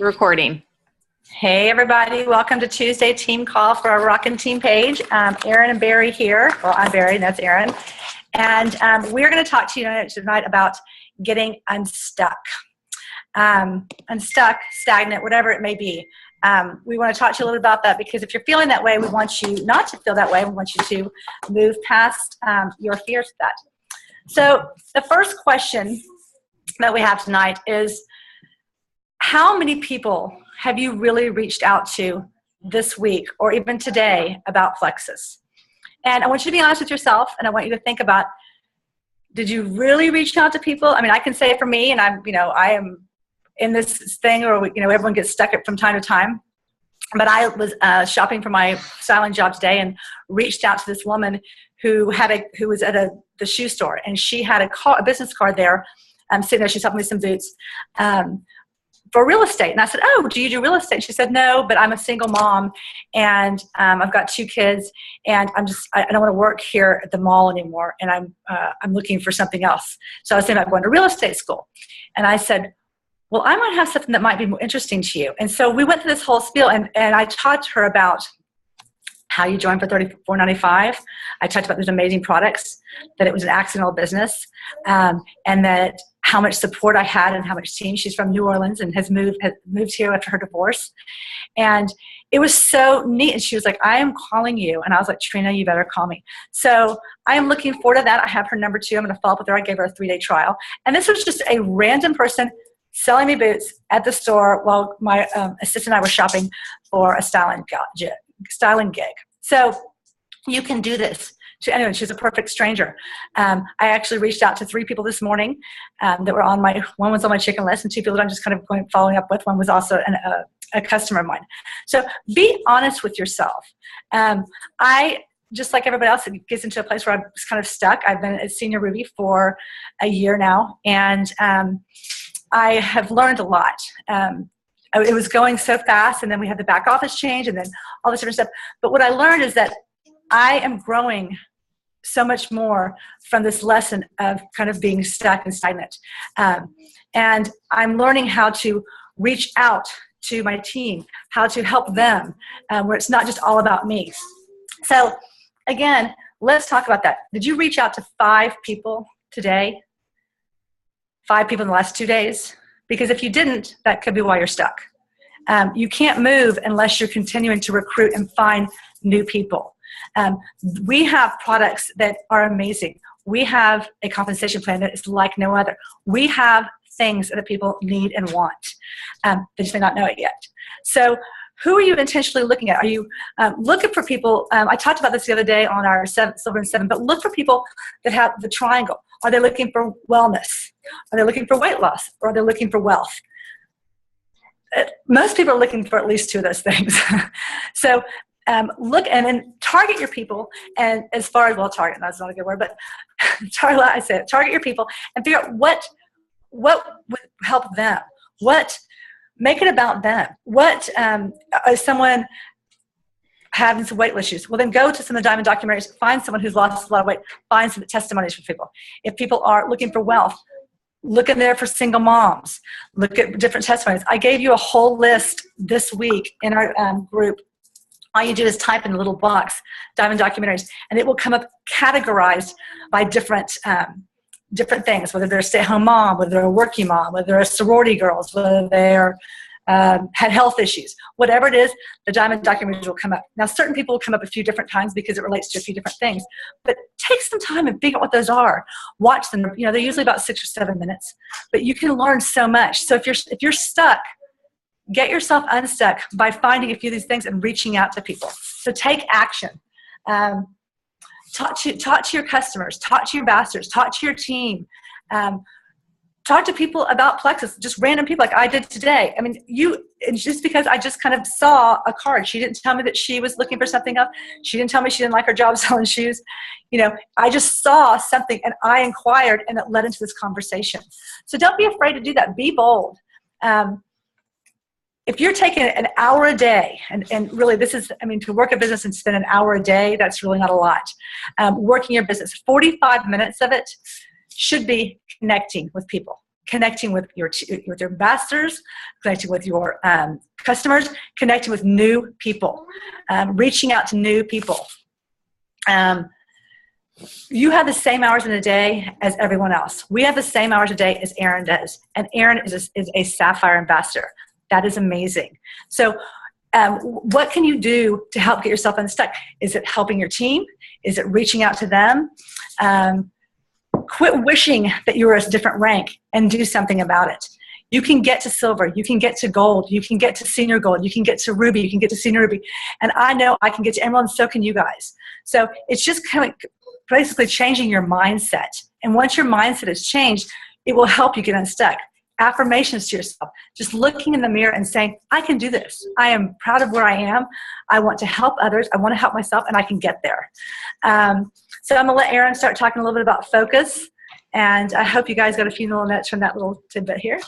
Recording. Hey everybody, welcome to Tuesday Team Call for our Rockin' Team page. Erin and Barry here. Well, I'm Barry and that's Erin. And we're going to talk to you tonight about getting unstuck. Unstuck, stagnant, whatever it may be. We want to talk to you a little about that because if you're feeling that way, we want you not to feel that way. We want you to move past your fears of that. So the first question that we have tonight is, how many people have you really reached out to this week or even today about Plexus? And I want you to be honest with yourself, and I want you to think about, did you really reach out to people? I mean, I can say it for me, and I am in this thing, or everyone gets stuck from time to time. But I was shopping for my styling job today and reached out to this woman who was at the shoe store, and she had a business card there. Sitting there, she's helping me with some boots. For real estate. And I said, oh, do you do real estate? And she said, no, but I'm a single mom and I've got 2 kids and I don't want to work here at the mall anymore. And I'm looking for something else. So I was thinking about going to real estate school. And I said, well, I might have something that might be more interesting to you. And so we went through this whole spiel and I talked to her about how you join for $34.95. I talked about those amazing products, that it was an accidental business, and that how much support I had and how much team. She's from New Orleans and has moved here after her divorce. And it was so neat. And she was like, I am calling you. And I was like, Trina, you better call me. So I am looking forward to that. I have her number 2. I'm going to follow up with her. I gave her a 3-day trial. And this was just a random person selling me boots at the store while my assistant and I were shopping for a styling gig. So you can do this. Anyway, she's a perfect stranger. I actually reached out to 3 people this morning that were one was on my chicken list and 2 people that I'm just kind of following up with. One was also a customer of mine. So be honest with yourself. I, just like everybody else, it gets into a place where I'm just kind of stuck. I've been at Senior Ruby for a year now, and I have learned a lot. It was going so fast, and then we had the back office change, and then all this different stuff. But what I learned is that I am growing so much more from this lesson of kind of being stuck and stagnant. And I'm learning how to reach out to my team, how to help them, where it's not just all about me. So again, let's talk about that. Did you reach out to 5 people today? 5 people in the last 2 days? Because if you didn't, that could be why you're stuck. You can't move unless you're continuing to recruit and find new people. We have products that are amazing. We have a compensation plan that is like no other. We have things that people need and want. They just may not know it yet. So who are you intentionally looking at? Are you looking for people? I talked about this the other day on our Silver and 7, but look for people that have the triangle. Are they looking for wellness? Are they looking for weight loss? Or are they looking for wealth? Most people are looking for at least 2 of those things. So look and then target your people, and as far as, target, that's not a good word, but target your people and figure out what would help them. Make it about them. What is someone having some weight issues? Well, then go to some of the Diamond documentaries, find someone who's lost a lot of weight, find some testimonies from people. If people are looking for wealth, look in there for single moms. Look at different testimonies. I gave you a whole list this week in our group. All you do is type in a little box, Diamond documentaries, and it will come up categorized by different things, whether they're a stay-at-home mom, whether they're a working mom, whether they're sorority girls, whether they're had health issues. Whatever it is, the Diamond documentaries will come up. Now, certain people will come up a few different times because it relates to a few different things, but take some time and figure out what those are. Watch them. They're usually about 6 or 7 minutes, but you can learn so much. So if you're stuck, get yourself unstuck by finding a few of these things and reaching out to people. So take action. Talk to your customers, talk to your ambassadors, talk to your team. Talk to people about Plexus, just random people like I did today. I mean, just because I just kind of saw a card. She didn't tell me that she was looking for something else. She didn't tell me she didn't like her job selling shoes. I just saw something and I inquired and it led into this conversation. So don't be afraid to do that. Be bold. If you're taking an hour a day, and really to work a business and spend an hour a day, that's really not a lot. Working your business, 45 minutes of it should be connecting with people, connecting with your ambassadors, connecting with your customers, connecting with new people, reaching out to new people. You have the same hours in a day as everyone else. We have the same hours a day as Erin does. And Erin is a Sapphire ambassador. That is amazing. So what can you do to help get yourself unstuck? Is it helping your team? Is it reaching out to them? Quit wishing that you were a different rank and do something about it. You can get to silver. You can get to gold. You can get to senior gold. You can get to ruby. You can get to senior ruby. And I know I can get to emerald, and so can you guys. So it's just kind of basically changing your mindset. And once your mindset is changed, it will help you get unstuck. Affirmations to yourself. Just looking in the mirror and saying, I can do this. I am proud of where I am. I want to help others. I want to help myself, and I can get there. So I'm going to let Erin start talking a little bit about focus. And I hope you guys got a few little notes from that little tidbit here.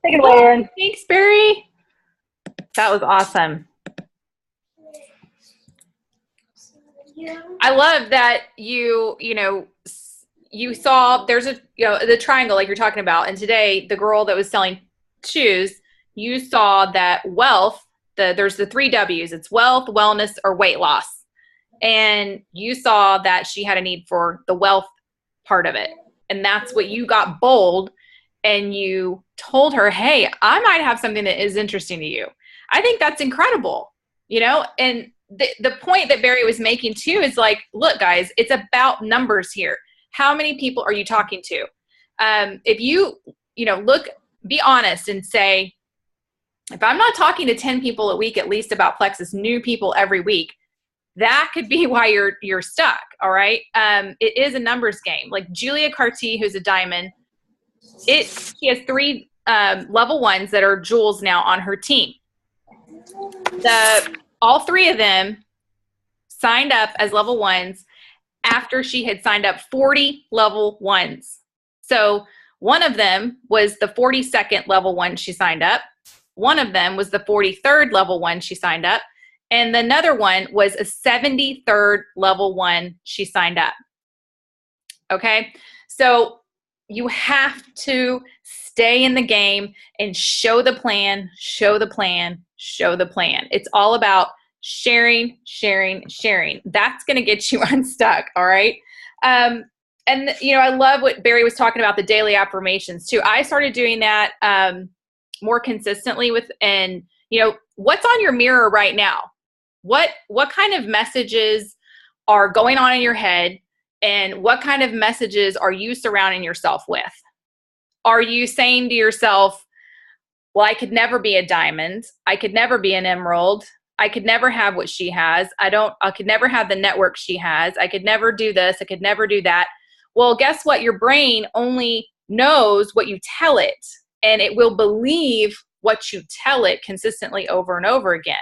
Take it away, Erin. Thanks, Barry. That was awesome. I love that you saw there's the triangle like you're talking about. And today, the girl that was selling shoes, you saw that wealth, there's the 3 W's. It's wealth, wellness, or weight loss. And you saw that she had a need for the wealth part of it. And that's what you got bold, and you told her, hey, I might have something that is interesting to you. I think that's incredible, and the point that Barry was making too is like, look, guys, it's about numbers here. How many people are you talking to? If you look, be honest and say, if I'm not talking to 10 people a week, at least about Plexus, new people every week, that could be why you're stuck. All right. It is a numbers game. Like Julia Carty, who's a diamond, she has 3 level 1s that are jewels now on her team. All 3 of them signed up as level 1s after she had signed up 40 level 1s. So one of them was the 42nd level 1 she signed up. One of them was the 43rd level 1 she signed up. And another one was a 73rd level 1 she signed up. Okay. So you have to stay in the game and show the plan, show the plan, show the plan. It's all about sharing, sharing, sharing. That's going to get you unstuck. All right. And I love what Barry was talking about, the daily affirmations too. I started doing that more consistently what's on your mirror right now? What kind of messages are going on in your head, and what kind of messages are you surrounding yourself with? Are you saying to yourself, well, I could never be a diamond. I could never be an emerald. I could never have what she has. I could never have the network she has. I could never do this. I could never do that. Well, guess what? Your brain only knows what you tell it, and it will believe what you tell it consistently over and over again.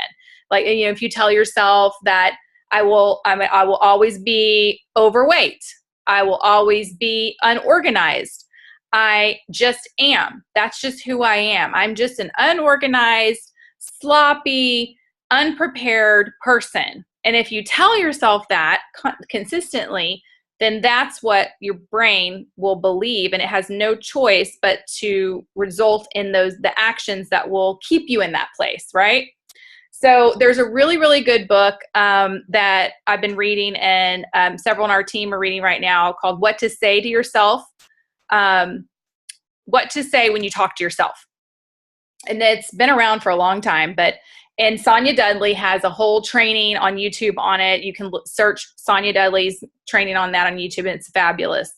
Like, if you tell yourself that I will always be overweight. I will always be unorganized. I just am. That's just who I am. I'm just an unorganized, sloppy, unprepared person. And if you tell yourself that consistently, then that's what your brain will believe, and it has no choice but to result in the actions that will keep you in that place, right? So there's a really, really good book that I've been reading, and several on our team are reading right now, called What to Say to Yourself. What to say when you talk to yourself. And it's been around for a long time, and Sonia Dudley has a whole training on YouTube on it. You can search Sonia Dudley's training on that on YouTube, and it's fabulous.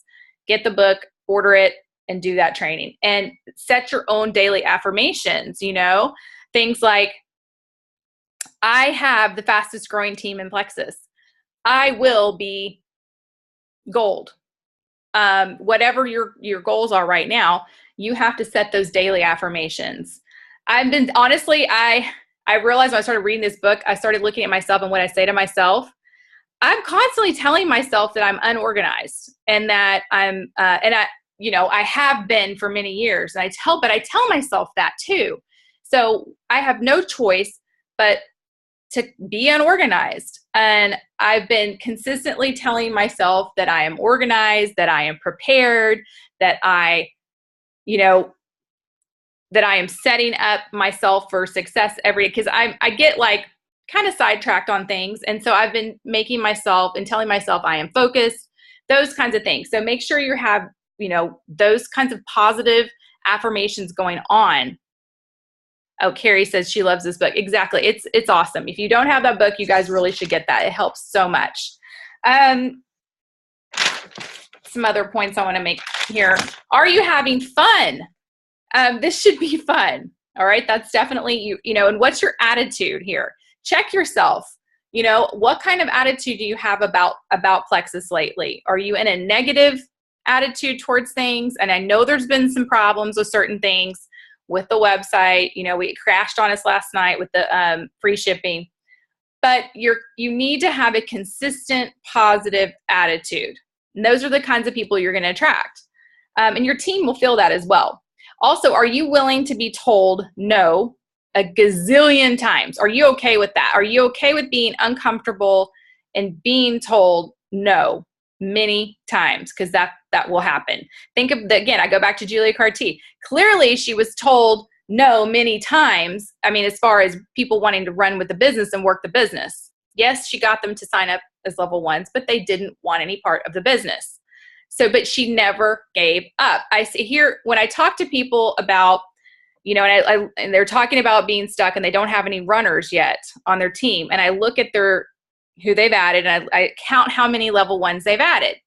Get the book, order it, and do that training. And set your own daily affirmations, things like, I have the fastest growing team in Plexus. I will be gold. Whatever your goals are right now, you have to set those daily affirmations. I realized when I started reading this book, I started looking at myself and what I say to myself. I'm constantly telling myself that I'm unorganized, and that I have been for many years. And I tell myself that too. So I have no choice but to be unorganized. And I've been consistently telling myself that I am organized, that I am prepared, that I you know, that I am setting up myself for success because I get like kind of sidetracked on things. And so I've been making myself and telling myself I am focused, those kinds of things. So make sure you have, you know, those kinds of positive affirmations going on. Oh, Carrie says she loves this book. Exactly. It's awesome. If you don't have that book, you guys really should get that. It helps so much. Some other points I want to make here. Are you having fun? This should be fun. All right. That's definitely you know, and what's your attitude here? Check yourself. You know, what kind of attitude do you have about Plexus lately? Are you in a negative attitude towards things? And I know there's been some problems with certain things with the website. You know, it crashed on us last night with the free shipping. But you need to have a consistent positive attitude. And those are the kinds of people you're going to attract. And your team will feel that as well. Also, are you willing to be told no a gazillion times? Are you okay with that? Are you okay with being uncomfortable and being told no many times? Because that will happen. Think of, again, I go back to Julia Carty. Clearly, she was told no many times. I mean, as far as people wanting to run with the business and work the business. Yes, she got them to sign up as level ones, but they didn't want any part of the business. So, but she never gave up. I see here when I talk to people about, you know, and they're talking about being stuck and they don't have any runners yet on their team. And I look at who they've added and I count how many level ones they've added.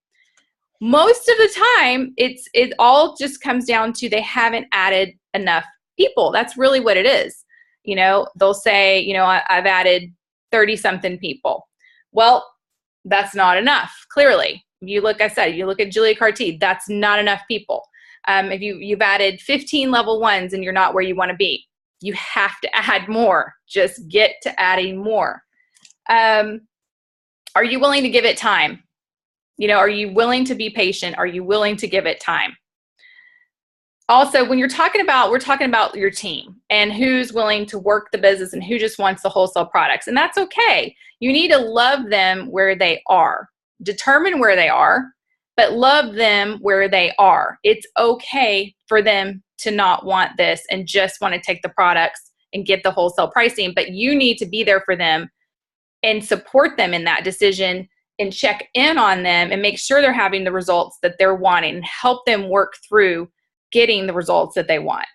Most of the time, it all just comes down to they haven't added enough people. That's really what it is. You know, they'll say, you know, I've added 30 something people. Well, that's not enough. Clearly, you look at Julia Carty, that's not enough people. If you've added 15 level ones and you're not where you want to be, you have to add more. Just get to adding more. Are you willing to give it time? You know, are you willing to be patient? Are you willing to give it time? Also, when we're talking about your team and who's willing to work the business and who just wants the wholesale products, and that's okay. You need to love them where they are. Determine where they are, but love them where they are. It's okay for them to not want this and just want to take the products and get the wholesale pricing, but you need to be there for them and support them in that decision and check in on them and make sure they're having the results that they're wanting and help them work through getting the results that they want.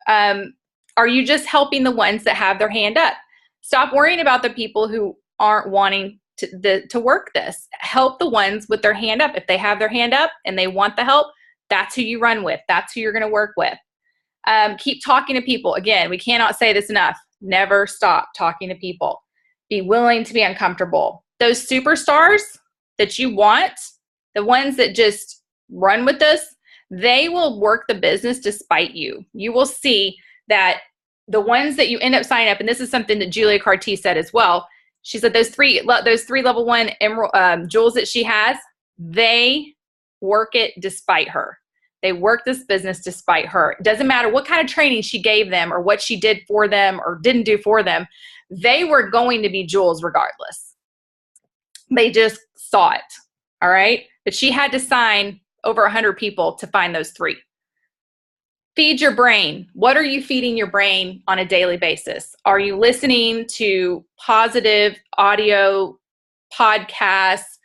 Are you just helping the ones that have their hand up? Stop worrying about the people who aren't wanting to work this. Help the ones with their hand up. If they have their hand up and they want the help, that's who you run with. That's who you're going to work with. Keep talking to people. Again, we cannot say this enough. Never stop talking to people. Be willing to be uncomfortable. Those superstars that you want, the ones that just run with this, they will work the business despite you. You will see that the ones that you end up signing up, and this is something that Julia Carty said as well. She said those three level one emerald jewels that she has, they work it despite her. They work this business despite her. It doesn't matter what kind of training she gave them or what she did for them or didn't do for them. They were going to be jewels regardless. They just saw it. All right. But she had to sign over 100 people to find those three. Feed your brain. What are you feeding your brain on a daily basis? Are you listening to positive audio podcasts,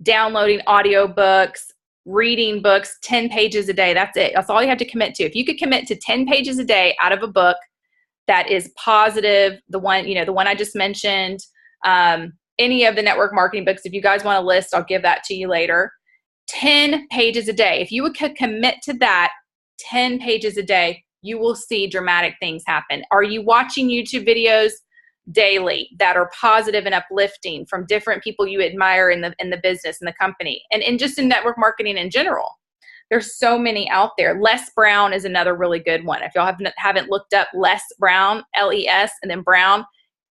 downloading audiobooks, reading books, 10 pages a day? That's it. That's all you have to commit to. If you could commit to 10 pages a day out of a book that is positive, the one I just mentioned, any of the network marketing books, if you guys want a list, I'll give that to you later. 10 pages a day. If you would commit to that 10 pages a day, you will see dramatic things happen. Are you watching YouTube videos daily that are positive and uplifting from different people you admire in the business and the company and just in network marketing in general? There's so many out there. Les Brown is another really good one. If y'all haven't looked up Les Brown, L-E-S and then Brown,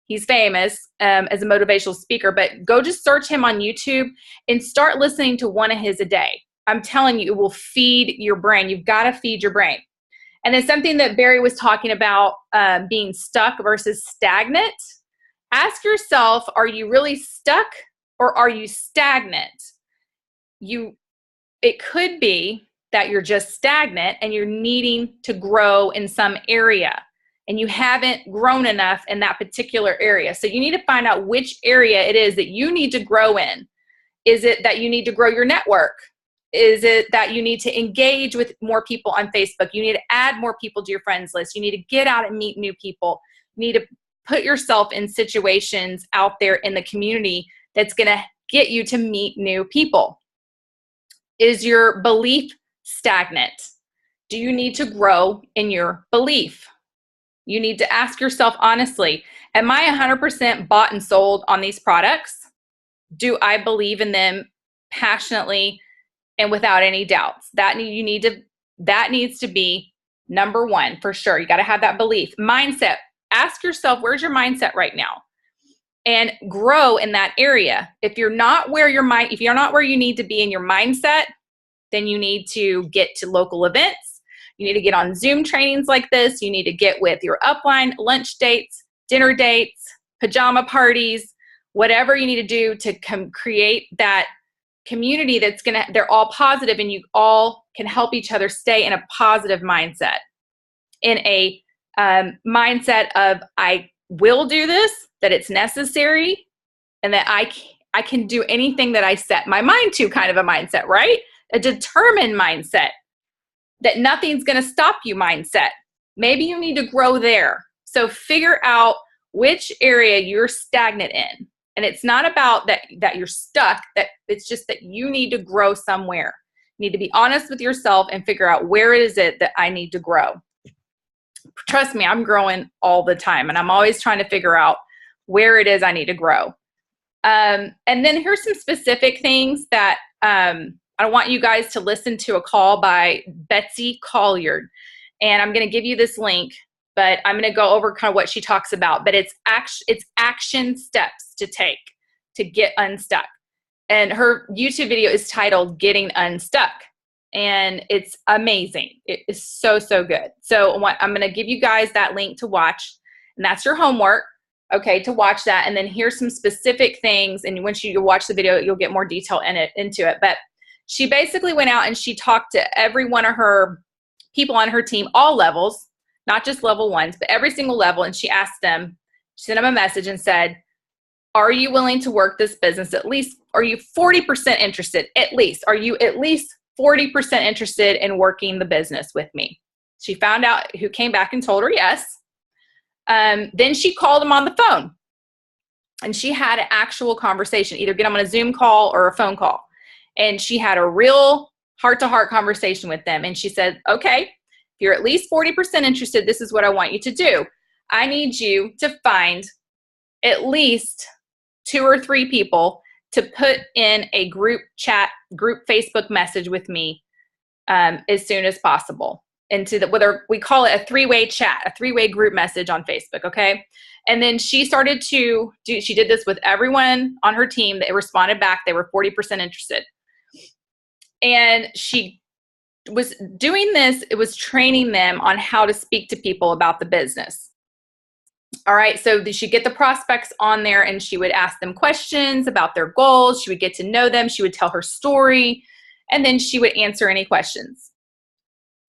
he's famous as a motivational speaker, but go just search him on YouTube and start listening to one of his a day. I'm telling you, it will feed your brain. You've got to feed your brain. And then something that Barry was talking about, being stuck versus stagnant. Ask yourself, are you really stuck or are you stagnant? It could be that you're just stagnant and you're needing to grow in some area and you haven't grown enough in that particular area. So you need to find out which area it is that you need to grow in. Is it that you need to grow your network? Is it that you need to engage with more people on Facebook? You need to add more people to your friends list. You need to get out and meet new people. You need to put yourself in situations out there in the community that's going to get you to meet new people. Is your belief stagnant? Do you need to grow in your belief? You need to ask yourself honestly, am I 100% bought and sold on these products? Do I believe in them passionately and without any doubts? That needs to be number one for sure. You got to have that belief. Mindset. Ask yourself, where's your mindset right now? And grow in that area. If you're not where you need to be in your mindset, then you need to get to local events. You need to get on Zoom trainings like this. You need to get with your upline, lunch dates, dinner dates, pajama parties, whatever you need to do to create that community they're all positive and you all can help each other stay in a positive mindset. In a mindset of, I will do this, that it's necessary, and that I can do anything that I set my mind to, kind of a mindset, right? A determined mindset, that nothing's going to stop you mindset. Maybe you need to grow there. So figure out which area you're stagnant in. And it's not about that you're stuck, that it's just that you need to grow somewhere. You need to be honest with yourself and figure out where is it that I need to grow. Trust me, I'm growing all the time, and I'm always trying to figure out where it is I need to grow. And then here's some specific things that I want you guys to listen to a call by Betsy Colliard. And I'm going to give you this link, but I'm going to go over kind of what she talks about. But it's action steps to take to get unstuck. And her YouTube video is titled Getting Unstuck. And it's amazing. It is so, so good. So I'm going to give you guys that link to watch. And that's your homework, okay, to watch that. And then here's some specific things. And once you watch the video, you'll get more detail into it. But she basically went out and she talked to every one of her people on her team, all levels, not just level ones, but every single level. And she asked them, she sent them a message and said, are you willing to work this business? At least, are you 40% interested? At least, are you at least 40% interested in working the business with me? She found out who came back and told her yes. Then she called them on the phone and she had an actual conversation, either get them on a Zoom call or a phone call. And she had a real heart-to-heart conversation with them. And she said, okay, if you're at least 40% interested, this is what I want you to do. I need you to find at least 2 or 3 people to put in a group chat, group Facebook message with me as soon as possible. Whether we call it a 3-way chat, a 3-way group message on Facebook, okay? And then she started she did this with everyone on her team that responded back. They were 40% interested. And she was doing this, it was training them on how to speak to people about the business. All right, so she'd get the prospects on there and she would ask them questions about their goals. She would get to know them. She would tell her story, and then she would answer any questions.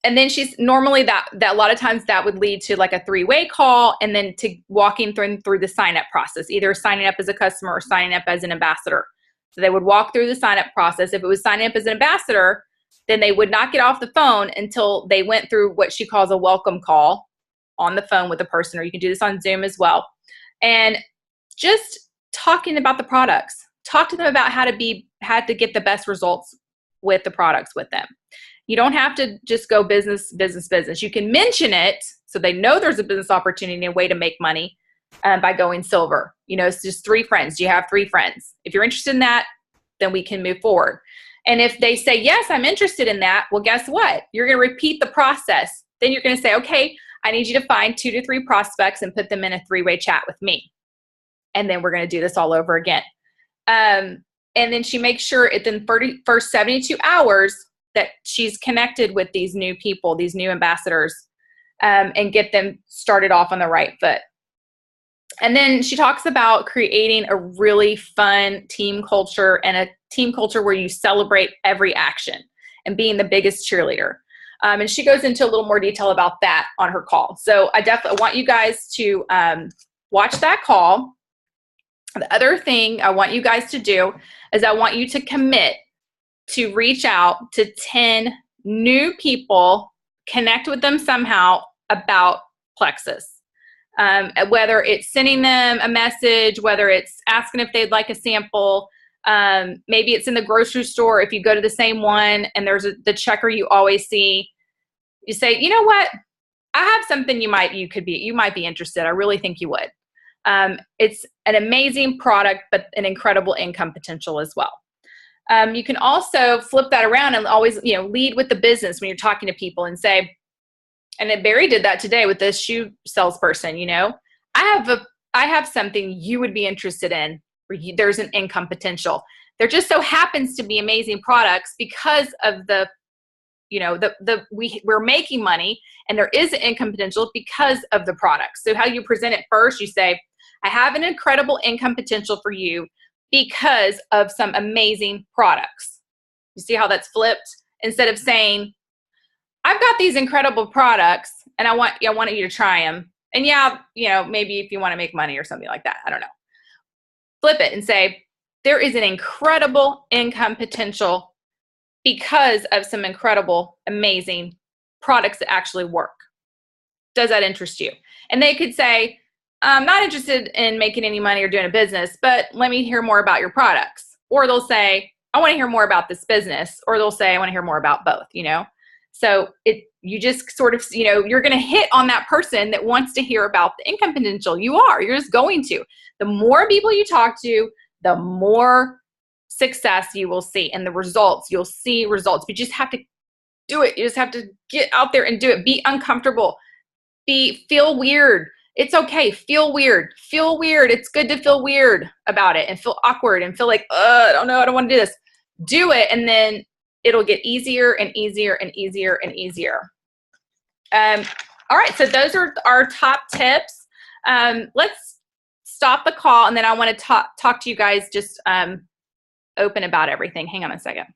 And then she's normally that a lot of times that would lead to like a 3-way call, and then to walking through the sign-up process, either signing up as a customer or signing up as an ambassador. So they would walk through the sign-up process. If it was signing up as an ambassador, then they would not get off the phone until they went through what she calls a welcome call on the phone with a person, or you can do this on Zoom as well. And just talking about the products. Talk to them about how to get the best results with the products with them. You don't have to just go business. You can mention it so they know there's a business opportunity and a way to make money by going silver. It's just 3 friends. Do you have 3 friends? If you're interested in that, then we can move forward. And if they say, yes, I'm interested in that, well, guess what? You're going to repeat the process. Then you're going to say, okay, I need you to find 2 to 3 prospects and put them in a 3-way chat with me. And then we're going to do this all over again. And then she makes sure within the first 72 hours that she's connected with these new people, these new ambassadors, and get them started off on the right foot. And then she talks about creating a really fun team culture, and a team culture where you celebrate every action. and being the biggest cheerleader. And she goes into a little more detail about that on her call. So I definitely want you guys to watch that call. The other thing I want you guys to do is I want you to commit to reach out to 10 new people, connect with them somehow about Plexus. Whether it's sending them a message, whether it's asking if they'd like a sample, maybe it's in the grocery store. If you go to the same one and there's the checker you always see, you say, you know what? I have something you might be interested. I really think you would. It's an amazing product, but an incredible income potential as well. You can also flip that around and always, lead with the business when you're talking to people and say, and then Barry did that today with this shoe salesperson, I have something you would be interested in where there's an income potential. There just so happens to be amazing products because of we're making money and there is an income potential because of the products. So how you present it first, you say, I have an incredible income potential for you because of some amazing products. You see how that's flipped? Instead of saying, I've got these incredible products and I want you to try them. And maybe if you want to make money or something like that, I don't know. Flip it and say, there is an incredible income potential because of some incredible, amazing products that actually work. Does that interest you? And they could say, I'm not interested in making any money or doing a business, but let me hear more about your products. Or they'll say, I want to hear more about this business. Or they'll say, I want to hear more about both, So you just sort of, you're going to hit on that person that wants to hear about the income potential. You're just going to. The more people you talk to, the more success you will see and the results. You'll see results. But you just have to do it. You just have to get out there and do it. Be uncomfortable. Feel weird. It's okay. Feel weird. Feel weird. It's good to feel weird about it and feel awkward and feel like, I don't know. I don't want to do this. Do it. And then it'll get easier and easier and easier and easier. All right. So those are our top tips. Let's stop the call. And then I want to talk to you guys just open about everything. Hang on a second.